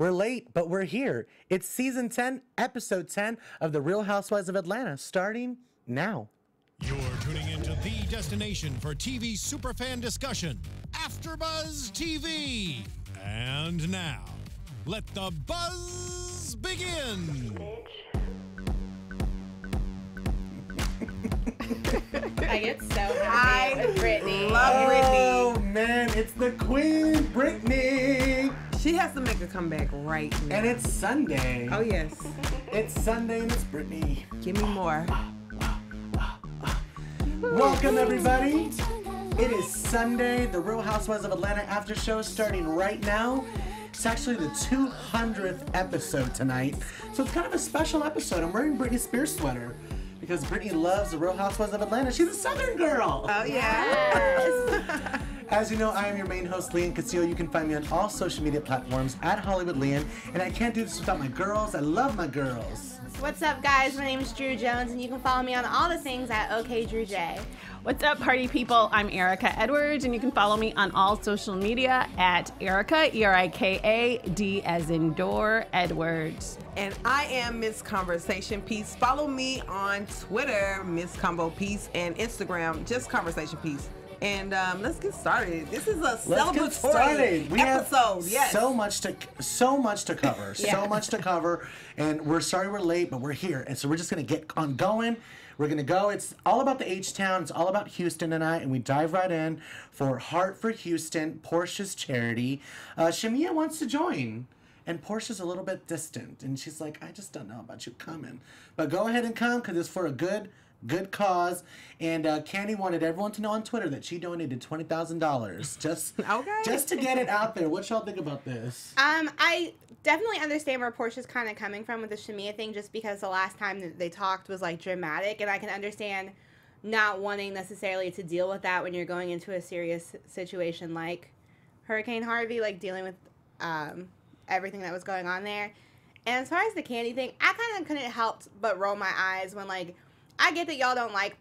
We're late, but we're here. It's season 10, episode 10 of the Real Housewives of Atlanta, starting now. You're tuning into the destination for TV superfan discussion, AFTERBUZZ TV. And now, let the buzz begin. I get so happy with Brittany. Love Brittany. Oh man, it's the Queen, Brittany. She has to make a comeback right now. And it's Sunday. Oh yes. It's Sunday and it's Brittany. Give me more. Welcome everybody. It is Sunday, the Real Housewives of Atlanta after show starting right now. It's actually the 200th episode tonight. So it's kind of a special episode. I'm wearing Britney Spears sweater because Brittany loves the Real Housewives of Atlanta. She's a Southern girl. Oh yes. As you know, I am your main host, Lian Castillo. You can find me on all social media platforms at Hollywood Lian. And I can't do this without my girls. I love my girls. What's up, guys? My name is Drew Jones, and you can follow me on all the things at OKDrewJ. What's up, party people? I'm Erika Edwards, and you can follow me on all social media at Erika, E-R-I-K-A-D as in door, Edwards. And I am Miss Conversation Piece. Follow me on Twitter, Miss Combo Piece, and Instagram, just Conversation Piece. And let's get started. This is a celebratory episode. Yes. So much to cover. So much to cover. And we're sorry we're late, but we're here. And so we're just gonna get on going. We're gonna go. It's all about the H-Town. It's all about Houston tonight, and we dive right in for Heart for Houston, Portia's charity. Shamia wants to join. And Portia's a little bit distant. And she's like, I just don't know about you coming. But go ahead and come, because it's for a good cause. And Candy wanted everyone to know on Twitter that she donated $20,000 just to get it out there. What y'all think about this? I definitely understand where Portia's kind of coming from with the Shamia thing, just because the last time that they talked was like dramatic, and I can understand not wanting necessarily to deal with that when you're going into a serious situation like Hurricane Harvey, like dealing with everything that was going on there. And as far as the Candy thing, I kind of couldn't help but roll my eyes when, like, I get that y'all don't like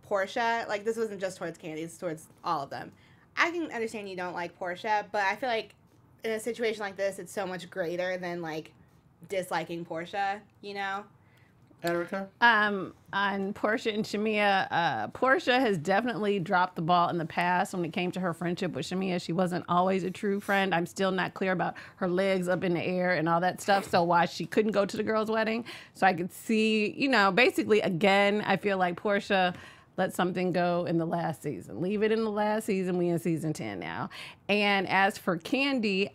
Portia. Like, this wasn't just towards Candy, it's towards all of them. I can understand you don't like Portia, but I feel like in a situation like this, it's so much greater than, like, disliking Portia, you know? Erika? On Portia and Shamia, Portia has definitely dropped the ball in the past when it came to her friendship with Shamia. She wasn't always a true friend. I'm still not clear about her legs up in the air and all that stuff, so why she couldn't go to the girls' wedding. So I could see, you know, basically, again, I feel like Portia let something go in the last season. Leave it in the last season. We in season 10 now. And as for Candy,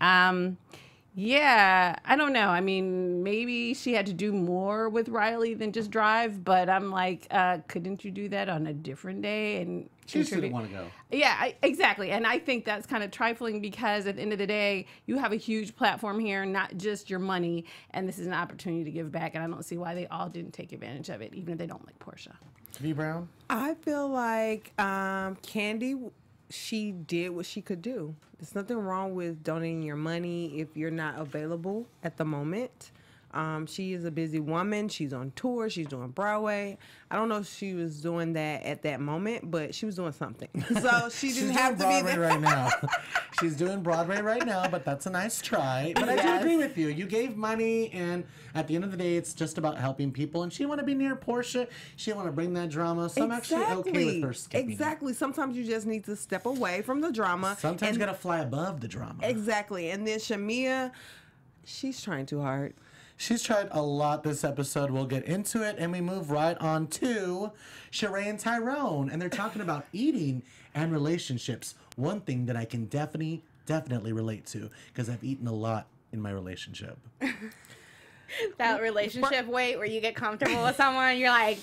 yeah, I don't know. I mean, maybe she had to do more with Riley than just drive, but I'm like, couldn't you do that on a different day? And She just didn't want to go. Yeah, exactly. And I think that's kind of trifling because at the end of the day, you have a huge platform here, not just your money, and this is an opportunity to give back, and I don't see why they all didn't take advantage of it, even if they don't like Portia. V. Brown? I feel like Candy, she did what she could do. There's nothing wrong with donating your money if you're not available at the moment. She is a busy woman. She's on tour. She's doing Broadway. I don't know if she was doing that at that moment, but she was doing something. So she didn't have to Broadway be there right now. She's doing Broadway right now, but that's a nice try. But I do agree with you. You gave money, and at the end of the day, it's just about helping people. And she want to be near Portia. She want to bring that drama. So I'm actually okay with her skipping. Exactly. Sometimes you just need to step away from the drama. Sometimes you got to fly above the drama. Exactly. And then Shamia, she's trying too hard. She's tried a lot this episode. We'll get into it, and we move right on to Sheree and Tyrone, and they're talking about eating and relationships. One thing that I can definitely relate to, because I've eaten a lot in my relationship. That relationship weight where you get comfortable with someone, you're like,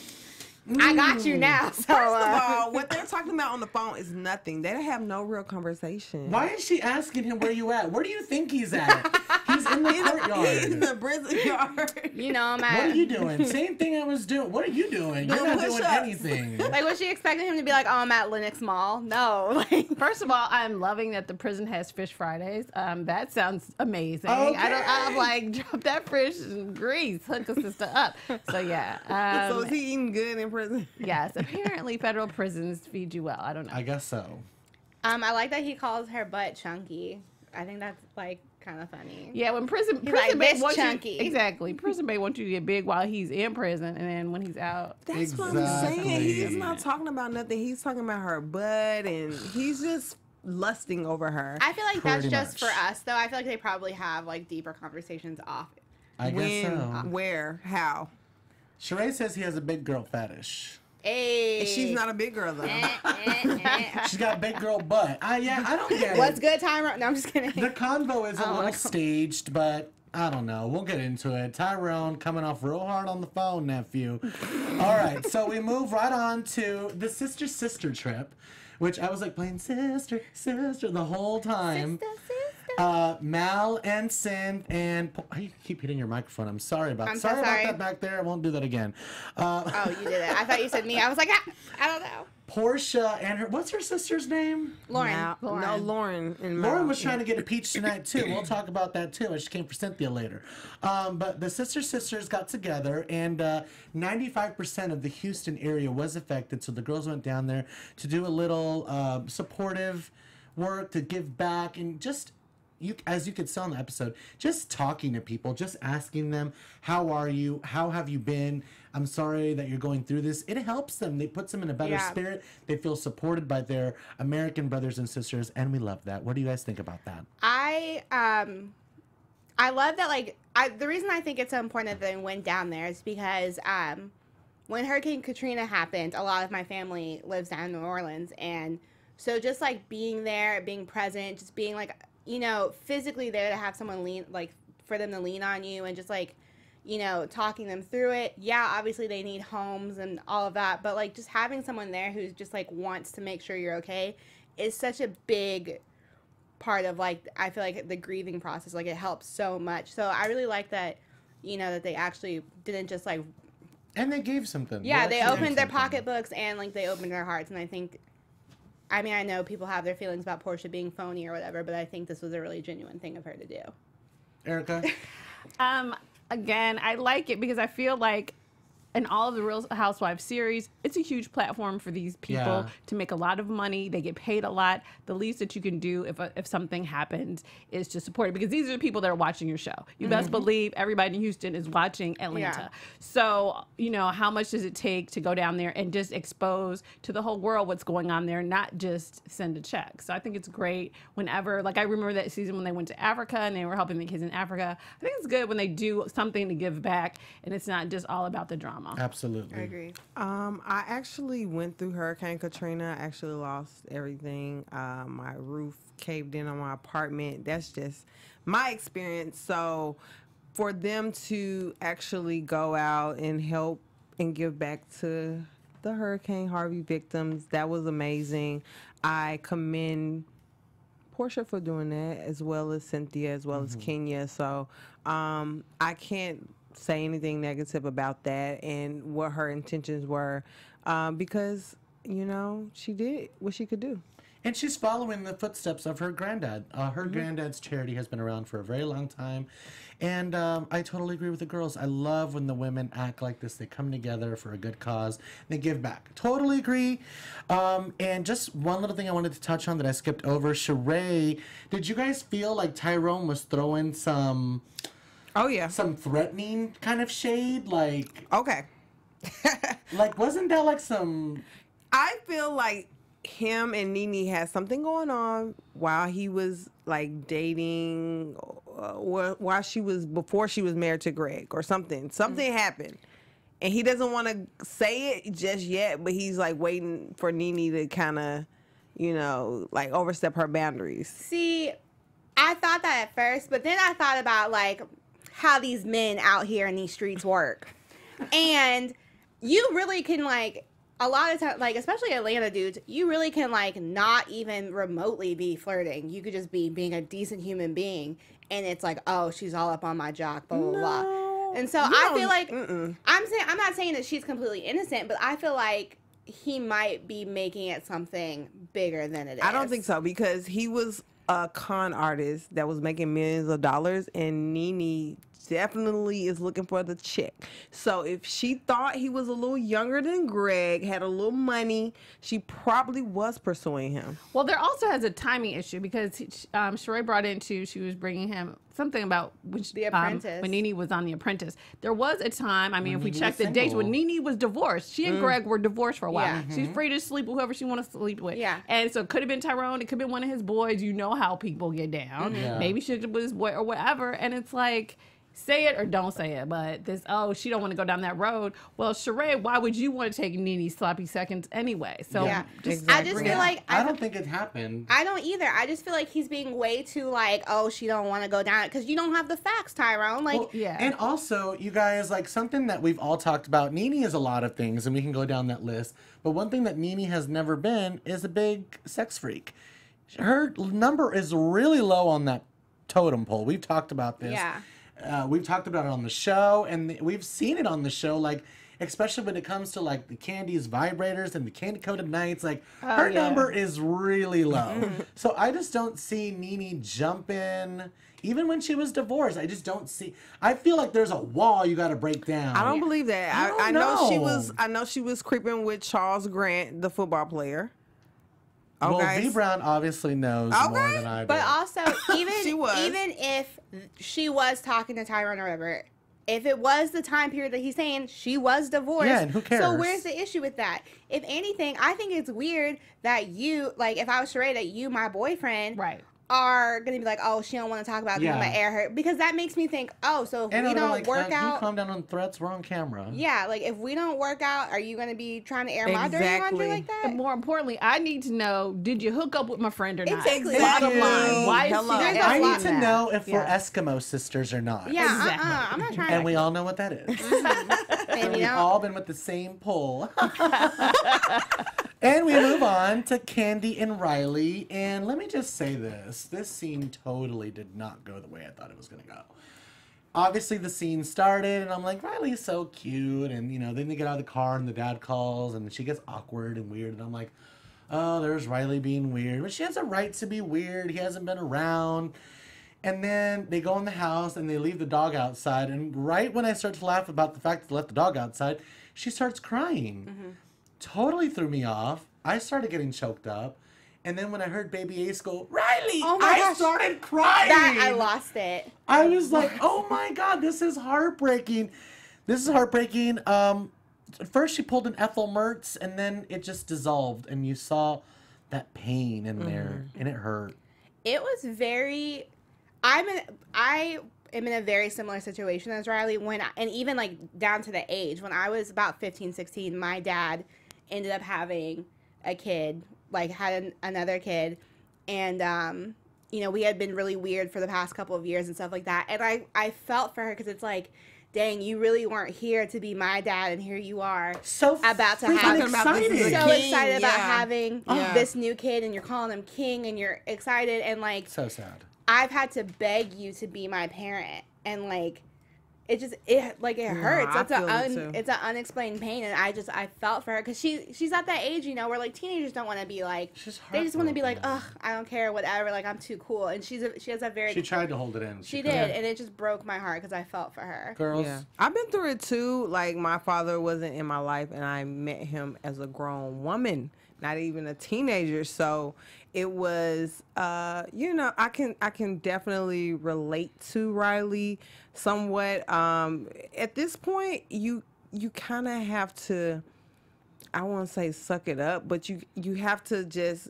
I got you now. So, First of all, what they're talking about on the phone is nothing. They have no real conversation. Why is she asking him where you at? Where do you think he's at? He's in the courtyard. He's in the prison yard. you know, I'm What at, are you doing? Same thing I was doing. What are you doing? You're not doing push-ups. anything. like, was she expecting him to be like, oh, I'm at Lenox Mall? No. Like, First of all, I'm loving that the prison has Fish Fridays. That sounds amazing. Okay. I'm like, drop that fish in grease, hook the sister up. So yeah. So is he eating good in prison? Yes, apparently federal prisons feed you well. I don't know. I guess so. I like that he calls her butt chunky. I think that's like kind of funny. Yeah, when prison like, bae this wants chunky. you, exactly. Prison bae wants you to get big while he's in prison, and then when he's out, That's what I'm saying. He's not talking about nothing. He's talking about her butt, and he's just lusting over her. I feel like that's Pretty just much. for us, though. I feel like they probably have like deeper conversations off. I guess so. Where? How? Sheree says he has a big girl fetish. Hey, She's not a big girl though. She's got a big girl butt. Yeah, I don't get What's it. good, Tyrone? No, I'm just kidding. The convo is a little staged, but I don't know. We'll get into it. Tyrone coming off real hard on the phone, nephew. All right, so we move right on to the sister trip, which I was like playing sister the whole time. Sister. Mal and Synth and I keep hitting your microphone. I'm sorry about I'm so sorry about sorry. that back there. I won't do that again. Oh, you did it. I thought you said me. I was like, I don't know. Portia and her what's her sister's name? Lauren. No, Lauren and Lauren Mal. was trying to get a peach tonight too. We'll talk about that too. She came for Cynthia later. But the sisters got together, and 95% of the Houston area was affected. So the girls went down there to do a little supportive work, to give back, and just as you could see on the episode, just talking to people, just asking them, how are you? How have you been? I'm sorry that you're going through this. It helps them. It puts them in a better spirit. They feel supported by their American brothers and sisters, and we love that. What do you guys think about that? I love that. Like, the reason I think it's so important that they went down there is because when Hurricane Katrina happened, a lot of my family lives down in New Orleans, and so just like being there, being present, just being like, you know, physically there to have someone lean, like for them to lean on you and just like, you know, talking them through it. Yeah, obviously they need homes and all of that, but like just having someone there who's just like wants to make sure you're okay is such a big part of like, I feel like the grieving process. Like it helps so much. So I really like that, you know, that they actually didn't just like, and they gave something. yeah, they actually opened gave their something. pocketbooks and like they opened their hearts. And I think, I mean, I know people have their feelings about Portia being phony or whatever, but I think this was a really genuine thing of her to do. Erica? Again, I like it because I feel like in all of the Real Housewives series, it's a huge platform for these people to make a lot of money. They get paid a lot. The least that you can do if something happens is to support it, because these are the people that are watching your show. You best believe everybody in Houston is watching Atlanta. Yeah. So, you know, how much does it take to go down there and just expose to the whole world what's going on there, not just send a check. So I think it's great whenever, like I remember that season when they went to Africa and they were helping the kids in Africa. I think it's good when they do something to give back and it's not just all about the drama. Absolutely. I agree. I actually went through Hurricane Katrina. I actually lost everything. My roof caved in on my apartment. That's just my experience. So for them to actually go out and help and give back to the Hurricane Harvey victims, that was amazing. I commend Portia for doing that, as well as Cynthia, as well as Kenya. So I can't say anything negative about that and what her intentions were, because, you know, she did what she could do. And she's following the footsteps of her granddad. Her granddad's charity has been around for a very long time. And I totally agree with the girls. I love when the women act like this. They come together for a good cause. They give back. Totally agree. And just one little thing I wanted to touch on that I skipped over. Sheree, did you guys feel like Tyrone was throwing some... Oh, yeah. some threatening kind of shade? Like, Okay. like wasn't that like some... I feel like him and Nene had something going on while he was like dating, or while she was, before she was married to Greg or something. Something happened. And he doesn't want to say it just yet, but he's like waiting for Nene to kind of, you know, like overstep her boundaries. See, I thought that at first, but then I thought about like how these men out here in these streets work. And you really can like, a lot of times, like especially Atlanta dudes, you really can like not even remotely be flirting. You could just be being a decent human being, and it's like, oh, she's all up on my jock, blah blah blah. And so I feel like I'm not saying that she's completely innocent, but I feel like he might be making it something bigger than it is. I don't think so, because he was a con artist that was making millions of dollars, and Nene definitely is looking for the chick. So if she thought he was a little younger than Greg, had a little money, she probably was pursuing him. Well, there also has a timing issue because Sheree brought into, she was bringing him something about The Apprentice. when Nene was on The Apprentice. There was a time, I mean, if we Nene check was the dates, when single. Nene was divorced. She and Greg were divorced for a while. Yeah. She's free to sleep with whoever she wants to sleep with. Yeah. And so it could have been Tyrone. It could have been one of his boys. You know how people get down. Yeah. Maybe she was his boy or whatever. And it's like, say it or don't say it, but this, oh, she don't want to go down that road. Well, Sheree, why would you want to take Nene's sloppy seconds anyway? So Yeah. just I just feel like I don't think it happened. I don't either. I just feel like he's being way too like, oh, she don't want to go down it because you don't have the facts, Tyrone. Like, Well, yeah. And also, you guys, like something that we've all talked about, Nene is a lot of things, and we can go down that list. But one thing that Nene has never been is a big sex freak. Her number is really low on that totem pole. We've talked about this. yeah. We've talked about it on the show, and we've seen it on the show, like, especially when it comes to, like, the Candy's vibrators and the candy-coated nights. Like, her yeah. number is really low. So I just don't see Nene jumping. Even when she was divorced, I just don't see. I feel like there's a wall you got to break down. I don't believe that. I I don't know she know. was. I know she was creeping with Charles Grant, the football player. Well, Okay. V Brown obviously knows more Okay. than I do. But also, even She was. even if she was talking to Tyrone or whatever, if it was the time period that he's saying she was divorced, Yeah, and who cares? So where's the issue with that? If anything, I think it's weird that you, like, if I was Sheree, that you, my boyfriend, right. are gonna be like, oh, she don't want to talk about it, Yeah. I'm gonna air her, because that makes me think, oh, so if and we I'm don't like, work can you out, calm down on threats? We're on camera. yeah, like if we don't work out, are you gonna be trying to air my dirty laundry Exactly. like that? And more importantly, I need to know, did you hook up with my friend or not? Exactly. Bottom line, why is Hello. she There's a I lot need to of know if we're Yeah. Eskimo sisters or not. Yeah, Exactly. I'm not trying And to. we all know what that is. and And we we've don't. all been with the same pull. And we move on to Candy and Riley. And let me just say this. This scene totally did not go the way I thought it was going to go. Obviously, the scene started, and I'm like, Riley's so cute. And, you know, then they get out of the car, and the dad calls, and she gets awkward and weird. And I'm like, oh, there's Riley being weird. But she has a right to be weird. He hasn't been around. And then they go in the house, and they leave the dog outside. And right when I start to laugh about the fact that they left the dog outside, she starts crying. Totally threw me off. I started getting choked up. And then when I heard Baby Ace go, Riley, Oh my I gosh. started crying. That I lost it. I was like, oh my God, this is heartbreaking. This is heartbreaking. First she pulled an Ethel Mertz, and then it just dissolved. And you saw that pain in there, and it hurt. It was very. I am in a very similar situation as Riley and even like down to the age when I was about 15, 16, my dad ended up having a kid, like had another kid, and you know, we had been really weird for the past couple of years and stuff like that, and I felt for her because it's like, dang, you really weren't here to be my dad, and here you are So about to freaking have excited. so King, excited about yeah. having Yeah. this new kid, and you're calling him king, and you're excited, and like So sad. I've had to beg you to be my parent, and like it hurts. I feel it too. It's an unexplained pain, and I felt for her because she's at that age, you know, where like teenagers don't want to be like, She's they just want to be like, heartbroken. ugh, I don't care, whatever, like I'm too cool, and she has a very She tried to hold it in. she couldn't. did, and it just broke my heart because I felt for her. Girls. Yeah. I've been through it too. Like my father wasn't in my life, and I met him as a grown woman, not even a teenager. So it was, you know, I can definitely relate to Riley somewhat. At this point, you kind of have to, I won't say suck it up, but you have to just,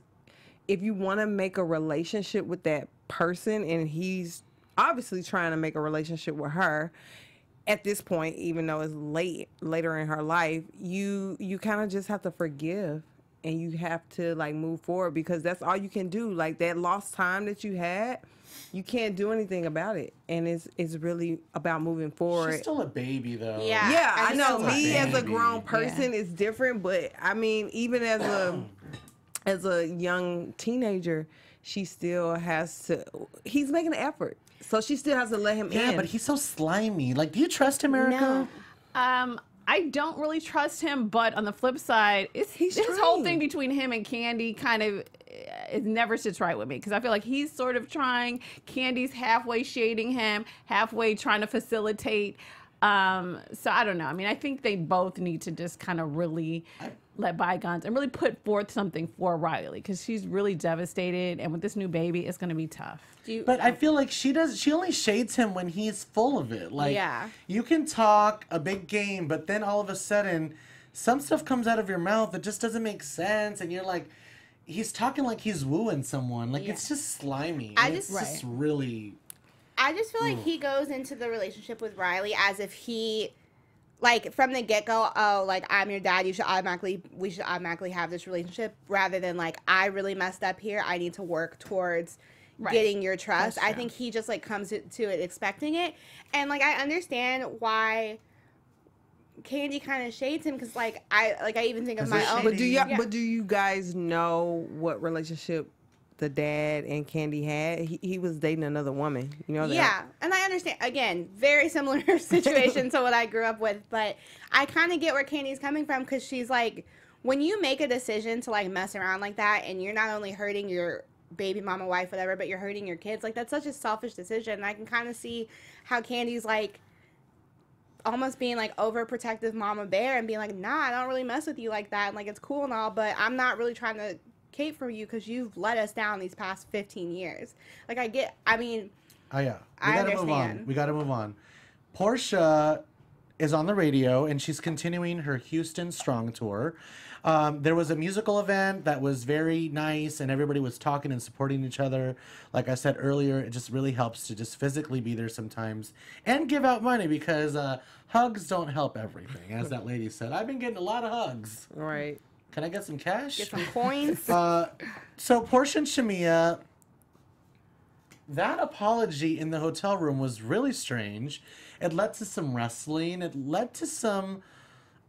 if you want to make a relationship with that person, and he's obviously trying to make a relationship with her at this point, even though it's later in her life, you kind of just have to forgive, and you have to like move forward, because that's all you can do. Like that lost time that you had, you can't do anything about it, and it's really about moving forward. She's still a baby, though. Yeah. Yeah, I I know. just- Me as a Baby. grown person is different, but I mean, even as a young teenager, she still has to. He's making an effort, so she still has to let him Yeah, in. but he's so slimy. Like, do you trust him, Erika? No. I don't really trust him, but on the flip side, He's this whole trying. thing between him and Candy kind of, it never sits right with me because I feel like he's sort of trying. Candy's halfway shading him, halfway trying to facilitate. So I don't know. I mean, I think they both need to just kind of really let bygones and really put forth something for Riley because she's really devastated, and with this new baby, it's going to be tough. But I feel like she only shades him when he's full of it. Like, you can talk a big game, but then all of a sudden, some stuff comes out of your mouth that just doesn't make sense, and you're like, he's talking like he's wooing someone. Like, it's just slimy. It's just really... I just feel like he goes into the relationship with Riley as if he, like, from the get-go, oh, like, I'm your dad, we should automatically have this relationship, rather than, like, I really messed up here, I need to work towards getting your trust. I think he just, like, comes to it expecting it. And, like, I understand why Candy kind of shades him, because, like, I even think of my own. But do you guys know what relationship the dad and Candy had? He was dating another woman, you know that? Yeah, and I understand, again, very similar situation to what I grew up with, but I kind of get where Candy's coming from, because she's like, when you make a decision to, like, mess around like that, and you're not only hurting your baby mama, wife, whatever, but you're hurting your kids, like, that's such a selfish decision. And I can kind of see how Candy's, like, almost being, like, overprotective mama bear and being like, nah, I don't really mess with you like that, and, like, it's cool and all, but I'm not really trying to cape for you because you've let us down these past 15 years. Like, I mean, oh yeah, we gotta move on. Portia is on the radio and she's continuing her Houston Strong tour. There was a musical event that was very nice and everybody was talking and supporting each other. Like I said earlier, it just really helps to just physically be there sometimes and give out money, because hugs don't help everything, as that lady said. I've been getting a lot of hugs. Right. Can I get some cash? Get some coins. So Portia and Shamia, that apology in the hotel room was really strange. It led to some wrestling. It led to some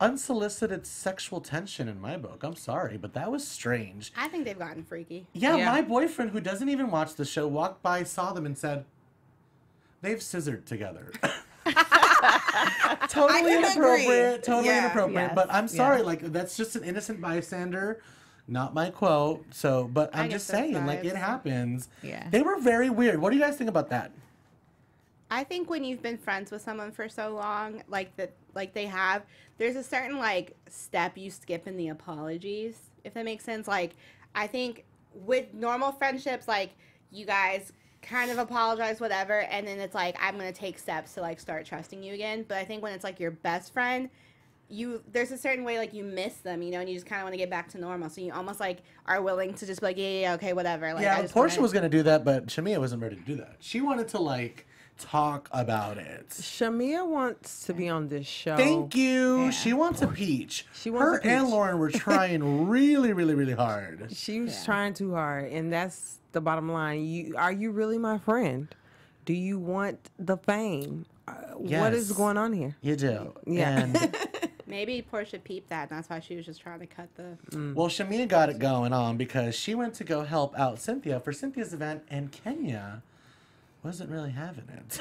unsolicited sexual tension in my book. I'm sorry, but that was strange. I think they've gotten freaky. Yeah, my boyfriend, who doesn't even watch the show, walked by, saw them, and said, they've scissored together. Totally inappropriate. Yes, but I'm sorry, like, that's just an innocent bystander, not my quote. So, but I'm just saying, like, it happens. Yeah. They were very weird. What do you guys think about that? I think when you've been friends with someone for so long, like they have, there's a certain, like, step you skip in the apologies, if that makes sense. Like, I think with normal friendships, like, you guys kind of apologize, whatever, and then it's like, I'm gonna take steps to, like, start trusting you again. But I think when it's, like, your best friend, there's a certain way, like, you miss them, you know, and you just kind of want to get back to normal, so you almost, like, are willing to just be like, yeah, okay, whatever. Like, yeah, Portia was gonna do that, but Shamia wasn't ready to do that. She wanted to, like, talk about it. Shamia wants to be on this show. Thank you. Yeah. She wants a peach. Her and Lauren were trying really, really, really hard. She was trying too hard, and that's the bottom line. Are you really my friend? Do you want the fame? Yes. What is going on here? You do. Yeah. And maybe Portia peeped that, and that's why she was just trying to cut the... Well, Shamia got it going on because she went to go help out Cynthia for Cynthia's event, and Kenya wasn't really having it.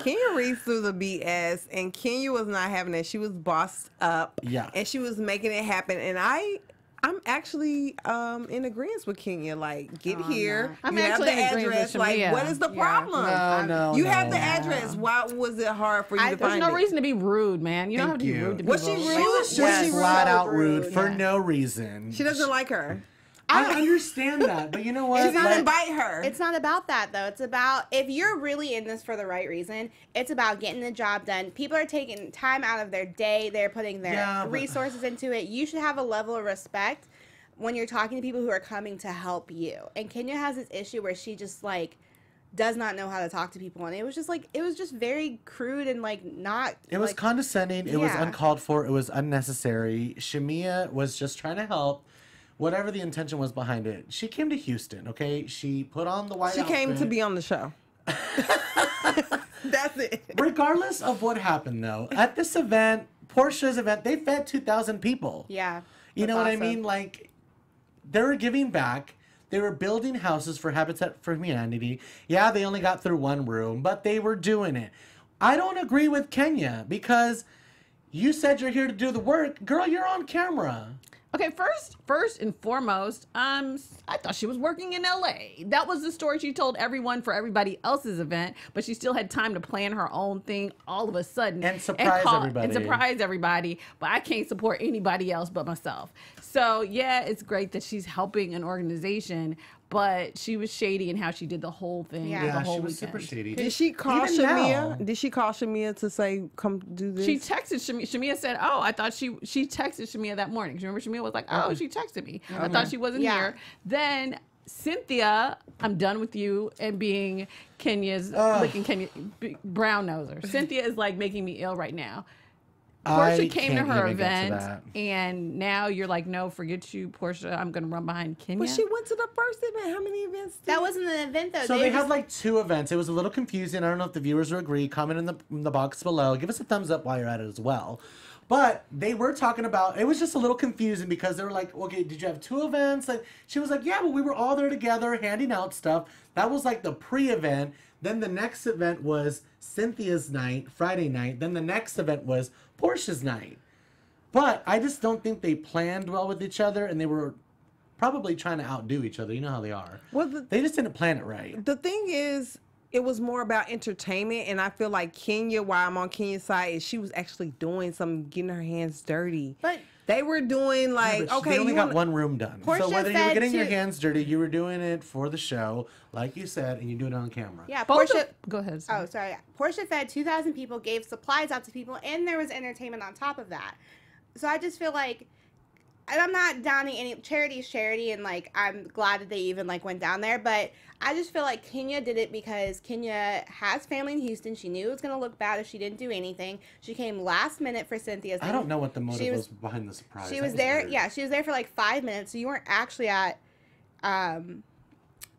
Kenya reads through the BS, and Kenya was not having it. She was bossed up. Yeah. And she was making it happen. And I'm actually in agreement with Kenya. Like, get here. No. You have the address. Like, what is the problem? No, you have the address. Why was it hard for you to find it? There's no reason to be rude, man. You don't have to be rude to people. Was she rude? She was just flat out rude for no reason. She doesn't like her. I understand that, but you know what? She's not invite her. It's not about that, though. It's about, if you're really in this for the right reason, it's about getting the job done. People are taking time out of their day. They're putting their resources into it. You should have a level of respect when you're talking to people who are coming to help you. And Kenya has this issue where she just, like, does not know how to talk to people. And it was just, like, it was just very crude and, like, not... It was condescending. It was uncalled for. It was unnecessary. Shamia was just trying to help. Whatever the intention was behind it. She came to Houston, okay? She put on the white outfit. She came to be on the show. That's it. Regardless of what happened, though, at this event, Portia's event, they fed 2,000 people. Yeah. You know what I mean? Like, they were giving back. They were building houses for Habitat for Humanity. Yeah, they only got through one room, but they were doing it. I don't agree with Kenya because you said you're here to do the work. Girl, you're on camera. Okay, first and foremost, I thought she was working in LA. That was the story she told everyone for everybody else's event, but she still had time to plan her own thing all of a sudden. And surprise everybody. But I can't support anybody else but myself. So, yeah, it's great that she's helping an organization, but she was shady in how she did the whole thing. Yeah, the whole she was weekend. super shady. Did she call Even now. Shamia? Did she call Shamia to say, come do this? She texted Shamia. Shamia said, oh, I thought she texted Shamia that morning. Remember, Shamia was like, oh, she texted me. I thought she wasn't here. Then Cynthia, I'm done with you and being Kenya's, licking Kenya, brown noser. Cynthia is like making me ill right now. Portia came to her event, and now you're like, no, forget you, Portia. I'm going to run behind Kenya. But she went to the first event. How many events? That wasn't an event, though. So they had like 2 events. It was a little confusing. I don't know if the viewers will agree. Comment in the box below. Give us a thumbs up while you're at it as well. But they were talking about, it was just a little confusing because they were like, okay, did you have 2 events? Like, she was like, yeah, well, we were all there together handing out stuff. That was like the pre-event. Then the next event was Cynthia's night, Friday night. Then the next event was Portia's night. But I just don't think they planned well with each other, and they were probably trying to outdo each other. You know how they are. Well, they just didn't plan it right. The thing is, it was more about entertainment, and I feel like Kenya, while I'm on Kenya's side, is she was actually doing something, getting her hands dirty. But they were doing like, okay, they only got one room done. Portia so whether you were said getting your hands dirty, you were doing it for the show, like you said, and you do it on camera. yeah, Portia. Go ahead. Oh, sorry. Portia fed 2,000 people, gave supplies out to people, and there was entertainment on top of that. So I just feel like, and I'm not downing any charity, and like I'm glad that they even like went down there, but I just feel like Kenya did it because Kenya has family in Houston. She knew it was gonna look bad if she didn't do anything. She came last minute for Cynthia's thing. I don't know what the motive was behind the surprise. She was there. Weird. Yeah, she was there for like 5 minutes, so you weren't actually at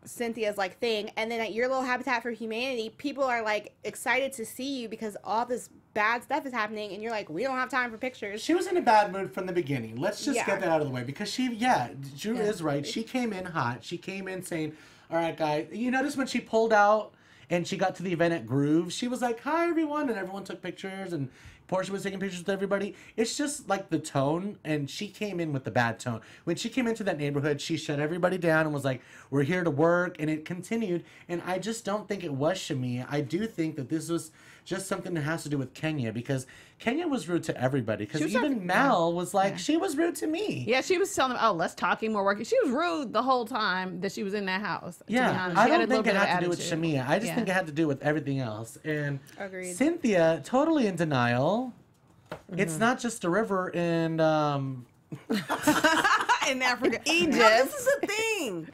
Cynthia's like thing. And then at your little Habitat for Humanity, people are like excited to see you because all this bad stuff is happening, and you're like, we don't have time for pictures. She was in a bad mood from the beginning. Let's just get that out of the way because Drew is right. She came in hot. She came in saying, all right, guys. You notice when she pulled out and she got to the event at Groove, she was like, hi, everyone. And everyone took pictures, and Portia was taking pictures with everybody. It's just like the tone, and she came in with the bad tone. When she came into that neighborhood, she shut everybody down and was like, we're here to work, and it continued. And I just don't think it was Shamia. I do think that this was just something that has to do with Kenya, because Kenya was rude to everybody. Because even Mel was like, she was rude to me. Yeah, she was telling them, oh, less talking, more working. She was rude the whole time that she was in that house. Yeah, I don't think it had to do with Shamia. I just think it had to do with everything else. And Agreed. Cynthia, totally in denial. It's not just a river in in Africa, Egypt. No, this is the thing.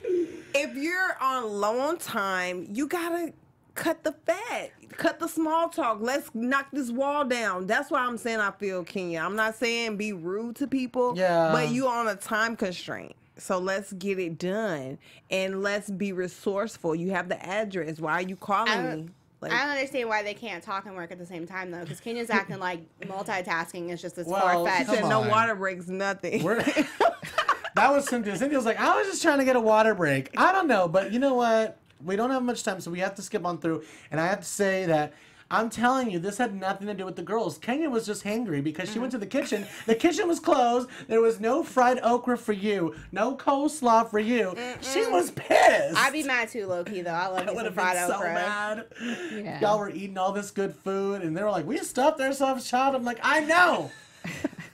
If you're on low on time, you gotta cut the fat, cut the small talk. Let's knock this wall down. That's why I'm saying I feel Kenya. I'm not saying be rude to people, but you on a time constraint. So let's get it done, and let's be resourceful. You have the address. Why are you calling me? Like, I don't understand why they can't talk and work at the same time, though, because Kenya's acting like multitasking is just this far-fetched. She said no water breaks, nothing. That was Cynthia. Cynthia was like, I was just trying to get a water break. I don't know, but you know what? We don't have much time, so we have to skip on through. And I have to say that I'm telling you, this had nothing to do with the girls. Kenya was just hangry because she went to the kitchen. The kitchen was closed. There was no fried okra for you. No coleslaw for you. She was pissed. I'd be mad too, low-key, though. I love me some fried okra. So mad. Yeah. Y'all were eating all this good food, and they were like, we stuffed ourselves shot. I'm like, I know.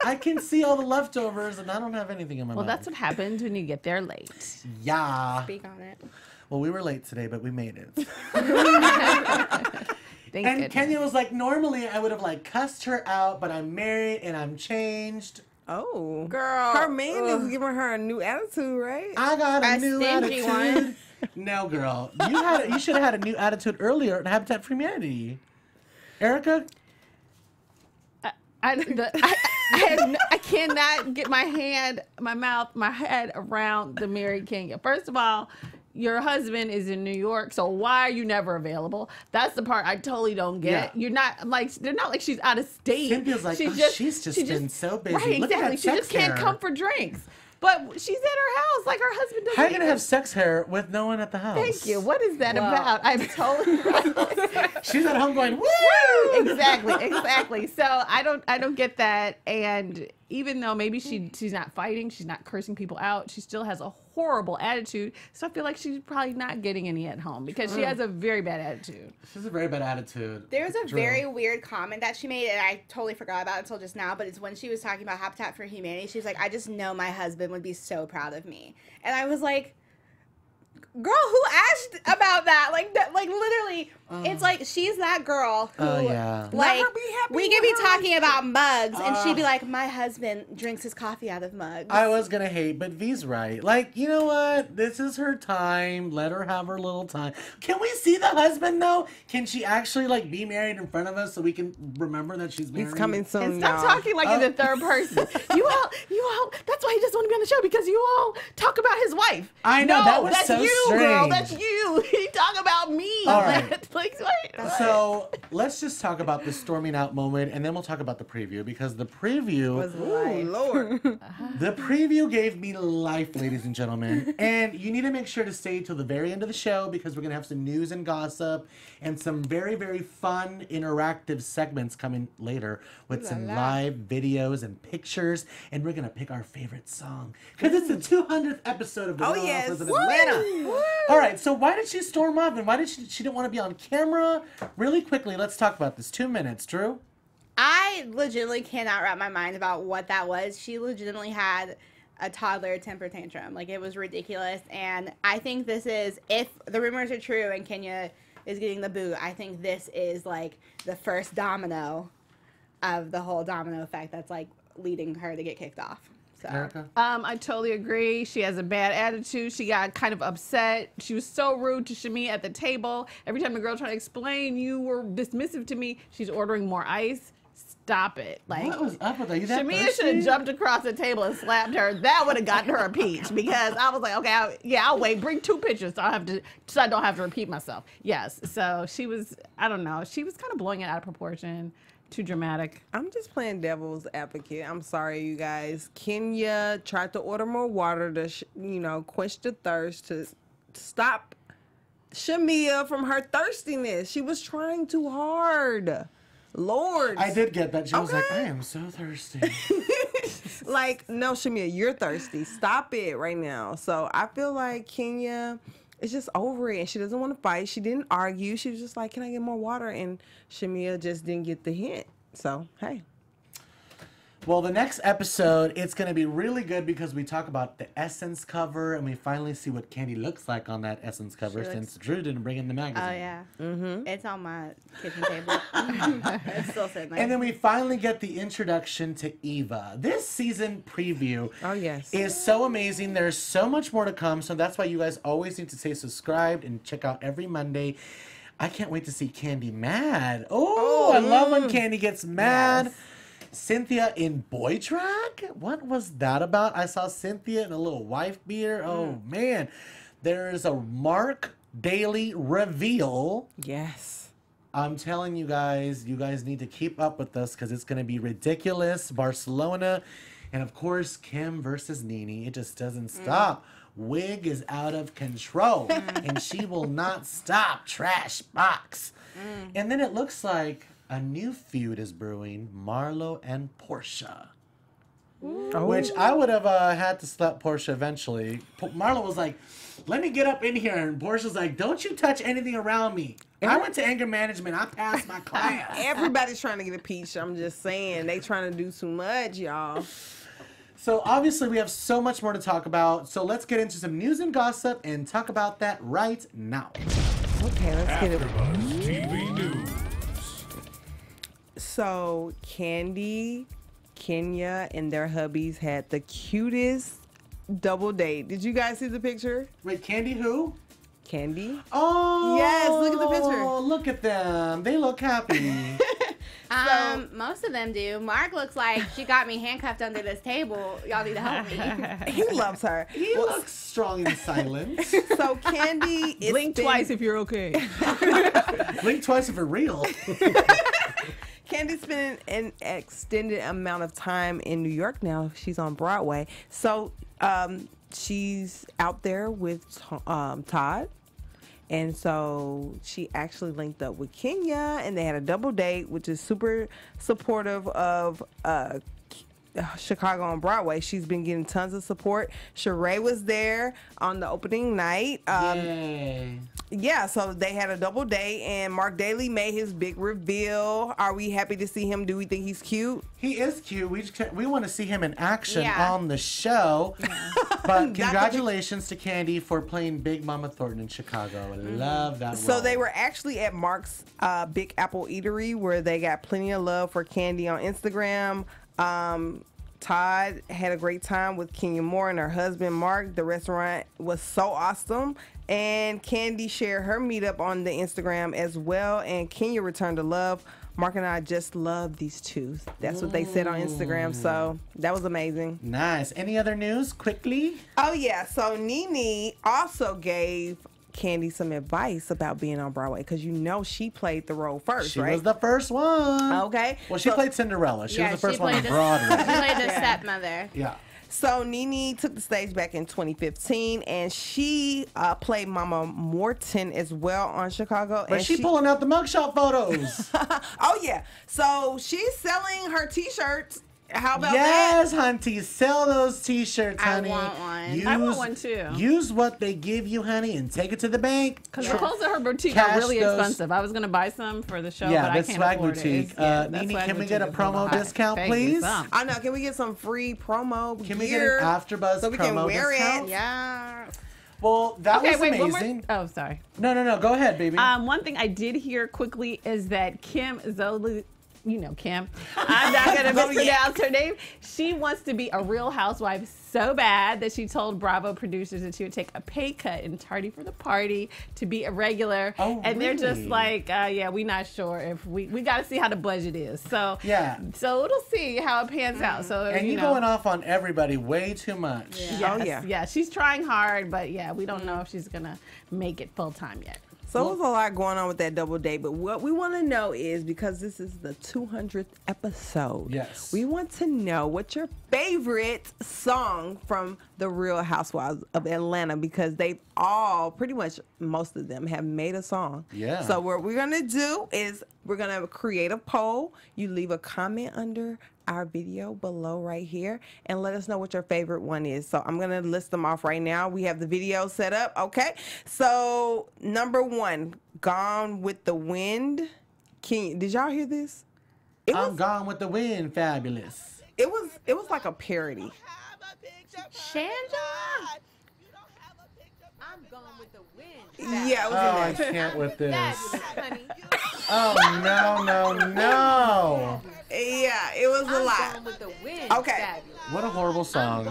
I can see all the leftovers, and I don't have anything in my mouth. Well, that's what happens when you get there late. Yeah. Speak on it. Well, we were late today, but we made it. And goodness. Kenya was like, normally I would have like cussed her out, but I'm married and I'm changed. Oh, girl, her man is giving her a new attitude, right? I got a new attitude. One. No, girl, you should have had a new attitude earlier at Habitat for Humanity. Erika, I cannot get my head around the married Kenya. First of all, your husband is in New York, so why are you never available? That's the part I totally don't get. Yeah. You're not like, they're not like she's out of state. Cynthia's like, she's just been so busy. Right, Look exactly. at that She just can't come for drinks. But she's at her house, like her husband doesn't. How are you gonna have sex hair with no one at the house? Thank you. What is that about? I'm totally right. She's at home going, woo! Exactly. So I don't get that, and even though maybe she's not fighting, she's not cursing people out, she still has a horrible attitude. So I feel like she's probably not getting any at home because she has a very bad attitude. She has a very bad attitude. There's a very weird comment that she made, and I totally forgot about it until just now, but it's when she was talking about Habitat for Humanity. She's like, I just know my husband would be so proud of me. And I was like, girl, who asked about that? Like literally, it's like she's that girl who, like, we could be talking about mugs, and she'd be like, my husband drinks his coffee out of mugs. I was gonna hate, but V's right. Like, you know what? This is her time. Let her have her little time. Can we see the husband though? Can she actually like be married in front of us so we can remember that she's married? He's coming soon. And stop talking like in the third person. You all. That's why he doesn't want to be on the show, because you all talk about his wife. I know, that was that's so you, strange. girl. That's you. He talk about me. All right. Like, So let's just talk about the storming out moment, and then we'll talk about the preview, because the preview Lord. the preview gave me life, ladies and gentlemen. And you need to make sure to stay till the very end of the show, because we're gonna have some news and gossip and some very, very fun interactive segments coming later with some live videos and pictures, and we're gonna pick our favorite song because it's the 200th episode of the Real Housewives of Atlanta. All right, so why did she storm off, and why did she didn't want to be on camera? Really quickly, let's talk about this. 2 minutes, Drew. I legitimately cannot wrap my mind about what that was. She legitimately had a toddler temper tantrum. Like, it was ridiculous. And I think this is, if the rumors are true and Kenya is getting the boot, I think this is like the first domino of the whole domino effect that's like leading her to get kicked off. So. Erika? I totally agree. She has a bad attitude. She got kind of upset. She was so rude to Shamia at the table. Every time the girl tried to explain, you were dismissive to me. She's ordering more ice. Stop it. Like, What was up with that? You that Shamia thirsty? should have jumped across the table and slapped her. That would have gotten her a peach, because I was like, okay, I'll wait. Bring 2 pictures so I don't have to repeat myself. Yes. So she was, I don't know. She was kind of blowing it out of proportion. Too dramatic. I'm just playing devil's advocate. I'm sorry, you guys. Kenya tried to order more water to, quench the thirst, to stop Shamia from her thirstiness. She was trying too hard. Lord. I did get that. She was like, I am so thirsty. Like, no, Shamia, you're thirsty. Stop it right now. So I feel like Kenya is just over it, and she doesn't want to fight. She didn't argue. She was just like, can I get more water? And Shamia just didn't get the hint. So, hey. Well, the next episode, it's going to be really good because we talk about the Essence cover, and we finally see what Candy looks like on that Essence cover since Drew didn't bring in the magazine. Oh, yeah. Mm-hmm. It's on my kitchen table. It's still sitting there. And then we finally get the introduction to Eva. This season preview is so amazing. There's so much more to come, so that's why you guys always need to stay subscribed and check out every Monday. I can't wait to see Candy mad. Oh, I love when Candy gets mad. Yes. Cynthia in boy drag? What was that about? I saw Cynthia in a little wife beater. Oh, man. There's a Mark Daily reveal. Yes. I'm telling you guys need to keep up with us because it's going to be ridiculous. Barcelona. And, of course, Kim versus Nene. It just doesn't stop. Wig is out of control. And she will not stop. Trash box. And then it looks like a new feud is brewing, Marlo and Portia. Which I would have had to slap Portia eventually. Marlo was like, let me get up in here. And Portia's like, don't you touch anything around me. I went to anger management. I passed my class. Everybody's trying to get a peach. I'm just saying. They trying to do too much, y'all. So obviously we have so much more to talk about. So let's get into some news and gossip and talk about that right now. Okay, let's get it. AfterBuzz TV News. So Candy, Kenya, and their hubbies had the cutest double date. Did you guys see the picture? Wait, Candy who? Candy. Oh. Yes, look at the picture. Oh, look at them. They look happy. Most of them do. Mark looks like she got me handcuffed under this table. Y'all need to help me. He loves her. He looks strong in silence. So Candy is Blink twice if you're okay. Blink twice if you're real. Candy's spending an extended amount of time in New York now. She's on Broadway. So she's out there with Todd. And so she actually linked up with Kenya, and they had a double date, which is super supportive of Chicago on Broadway. She's been getting tons of support. Sheree was there on the opening night. Yay. Yeah, so they had a double date, and Mark Daly made his big reveal. Are we happy to see him? Do we think he's cute? He is cute. We want to see him in action Yeah. on the show. Yeah. But congratulations to Candy for playing Big Mama Thornton in Chicago. I love that So role. they were actually at Mark's Big Apple Eatery, where they got plenty of love for Candy on Instagram. Todd had a great time with Kenya Moore and her husband Mark. The restaurant was so awesome. And Candy shared her meetup on the Instagram as well. And Kenya returned the love. Mark and I just love these two. That's what they said on Instagram. So that was amazing. Nice. Any other news quickly? Oh, yeah. So Nene also gave Candy some advice about being on Broadway, because you know she played the role first, She right? was the first one. Okay. Well, she played Cinderella. She was the first one on She Broadway. played the stepmother. Yeah. So Nene took the stage back in 2015, and she played Mama Morton as well on Chicago. But and she pulling out the mugshot photos. Oh yeah, so she's selling her T-shirts. How about Yes, hunty. Sell those T-shirts, I honey. want one. I want one too. Use what they give you, honey, and take it to the bank. Because the clothes at her boutique Cash are really those- expensive. I was going to buy some for the show, Yeah, but I that's can't Swag afford Boutique. it. That Nene, Swag can we get a Boutique is promo high. discount, Pay me please? some. I know. Can we get some free promo Can we gear get an AfterBuzz so we can promo wear discount? it? Yeah. Well, that Okay, was wait, one amazing. more. Oh, sorry. No. Go ahead, baby. One thing I did hear quickly is that Kim Zoli, you know Kim, I'm not going to mispronounce her name. She wants to be a Real Housewife so bad that she told Bravo producers that she would take a pay cut in Tardy for the Party to be a regular. Oh, and they're just really? like, yeah, we're not sure if we got to see how the budget is. So Yeah. so we'll see how it pans out. So and you you know, going off on everybody way too much. yes, Oh, yeah. yeah, she's trying hard, but yeah, we don't know if she's gonna make it full time yet. So there's a lot going on with that double date, but what we want to know is, because this is the 200th episode, Yes. we want to know what's your favorite song from the Real Housewives of Atlanta, because they've all, pretty much most of them, have made a song. Yeah. So what we're going to do is we're going to create a poll. You leave a comment under our video below right here and let us know what your favorite one is. So I'm gonna list them off right now. We have the video set up. Okay, so number 1, Gone with the Wind. Did y'all hear this? I'm gone with the wind, fabulous. It was like a parody. Shangela? I'm gone with the wind. Yeah, it was Oh, I in there. can't with this. Honey, Oh, no. Yeah, it was a I'm lot. gone with the wind. Okay. Fabulous. What a horrible song.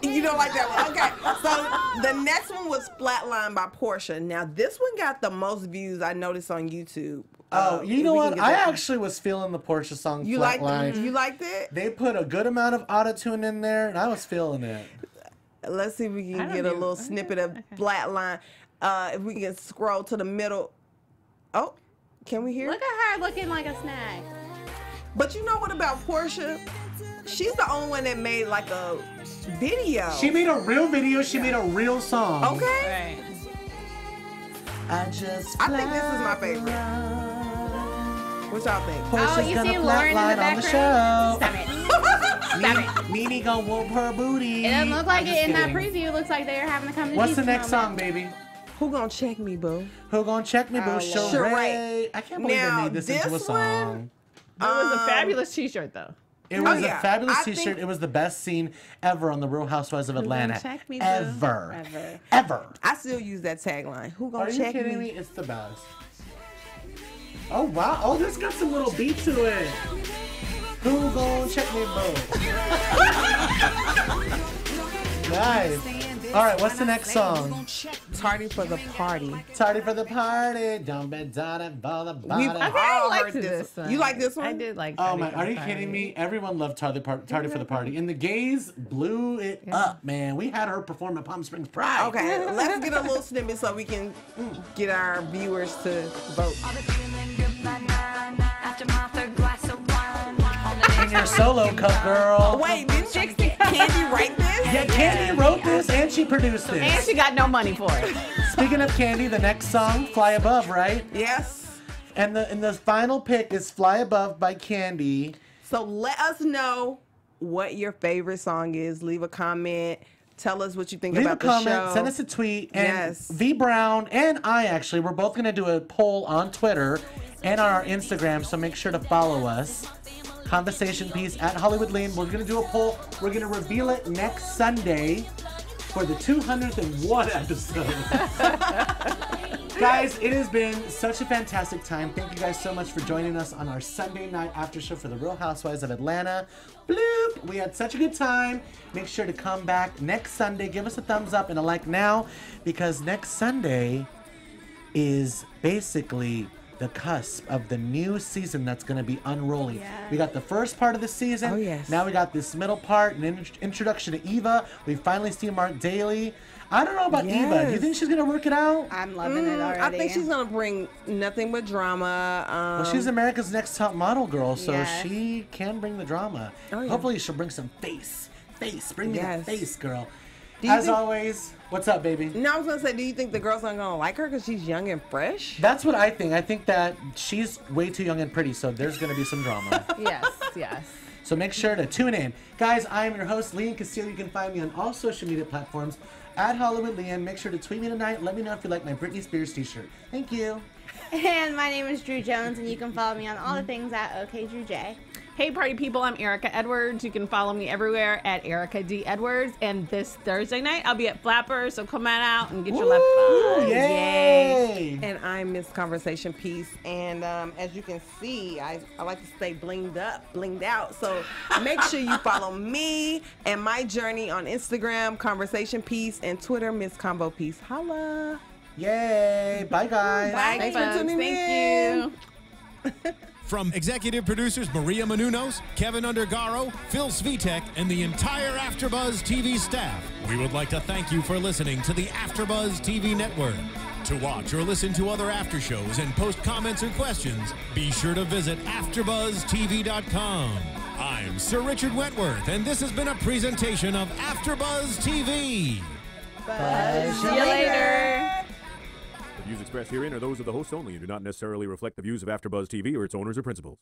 You don't like that one? Okay. So the next one was Flatline by Portia. Now this one got the most views I noticed on YouTube. Oh, you if know we what? can get I that. actually was feeling the Portia song You liked Flatline. it? You liked it? They put a good amount of autotune in there, and I was feeling it. Let's see if we I can don't get a even- little snippet of Flatline. If we can scroll to the middle. Oh, can we hear? Look at her looking like a snack. But you know what about Portia? She's the only one that made like a video. She made a real video. She made a real song. Okay. Right. I just I think this is my favorite. What y'all think? Portia's you gonna see Lauren in the flatline on the background? show. Stop it. Stop it. Nene gonna whoop her booty. It doesn't look like I'm it just in that kidding. preview. It looks like they're having to come to What's the Jesus next song, moment. baby? Who gonna check me, boo? Who gonna check me, boo? Lord. Sheree. I can't believe Now, they made this into a this song. one- It was a fabulous T-shirt though. It was yeah. a fabulous I T-shirt. think- It was the best scene ever on the Real Housewives of Atlanta. check me, boo? Ever. Ever. Ever. I still use that tagline. Who gonna Are you check kidding me? me? It's the best. Oh wow! Oh, this got some little beat to it. Who gon' check me, bro? Nice. All right, what's the next song? Tardy for the Party. Tardy for the party. Don't be done it, bother, We've bother. I all liked heard this this. one. You like this one? I did like. Oh Tardy my! for Are the you Party. kidding me? Everyone loved Tardy for the Party, and the gays blew it up, man. We had her perform at Palm Springs Pride. Okay, let's get a little snippet so we can get our viewers to vote. In your solo cup, girl. Wait, didn't Candy write this? Yeah, Candy wrote this and she produced this. And she got no money for it. Speaking of Candy, the next song, Fly Above, right? Yes. And the final pick is Fly Above by Candy. So let us know what your favorite song is. Leave a comment. Tell us what you think Leave about a comment, the show. send us a tweet, and Yes. V Brown and I actually, we're both gonna do a poll on Twitter and on our Instagram, so make sure to follow us. Conversation piece at Hollywood Lean. We're gonna do a poll. We're gonna reveal it next Sunday for the 201 episode. Guys, it has been such a fantastic time. Thank you guys so much for joining us on our Sunday night after show for the Real Housewives of Atlanta. Bloop! We had such a good time. Make sure to come back next Sunday. Give us a thumbs up and a like now, because next Sunday is basically the cusp of the new season that's going to be unrolling. Yes. We got the first part of the season. Oh, yes. Now we got this middle part, an introduction to Eva. We finally see Mark Daly. I don't know about Eva. Do you Yes. think she's going to work it out? I'm loving it already. I think she's gonna bring nothing but drama. Well, she's America's Next Top Model girl, so Yes. she can bring the drama. Oh, yeah. Hopefully she'll bring some face. Bring me that Yes. face, girl. Do you As think- always, what's up, baby? No, I was gonna say, do you think the girls aren't gonna like her because she's young and fresh? That's what I think. I think that she's way too young and pretty, so there's going to be some drama. Yes, yes. So make sure to tune in. Guys, I am your host, Lian Castillo. You can find me on all social media platforms at Hollywood Lian. Make sure to tweet me tonight. Let me know if you like my Britney Spears t-shirt. Thank you. And my name is Drew Jones, and you can follow me on all the things at OKDrewJ. Hey, party people, I'm Erika Edwards. You can follow me everywhere at Erika D. Edwards. And this Thursday night, I'll be at Flappers, so come on out and get your left Woo! on. Yay! And I'm Miss Conversation Piece. And as you can see, I like to stay blinged up, blinged out. So make sure you follow me and my journey on Instagram, Conversation Piece, and Twitter, Miss Combo Piece. Holla. Yay! Bye, guys. Bye, Thanks for folks. tuning Thank in. you. From executive producers Maria Menounos, Kevin Undergaro, Phil Svitek, and the entire AfterBuzz TV staff, we would like to thank you for listening to the AfterBuzz TV network. To watch or listen to other after shows and post comments or questions, be sure to visit AfterBuzzTV.com. I'm Sir Richard Wentworth, and this has been a presentation of AfterBuzz TV. See you later. The views expressed herein are those of the hosts only and do not necessarily reflect the views of AfterBuzz TV or its owners or principals.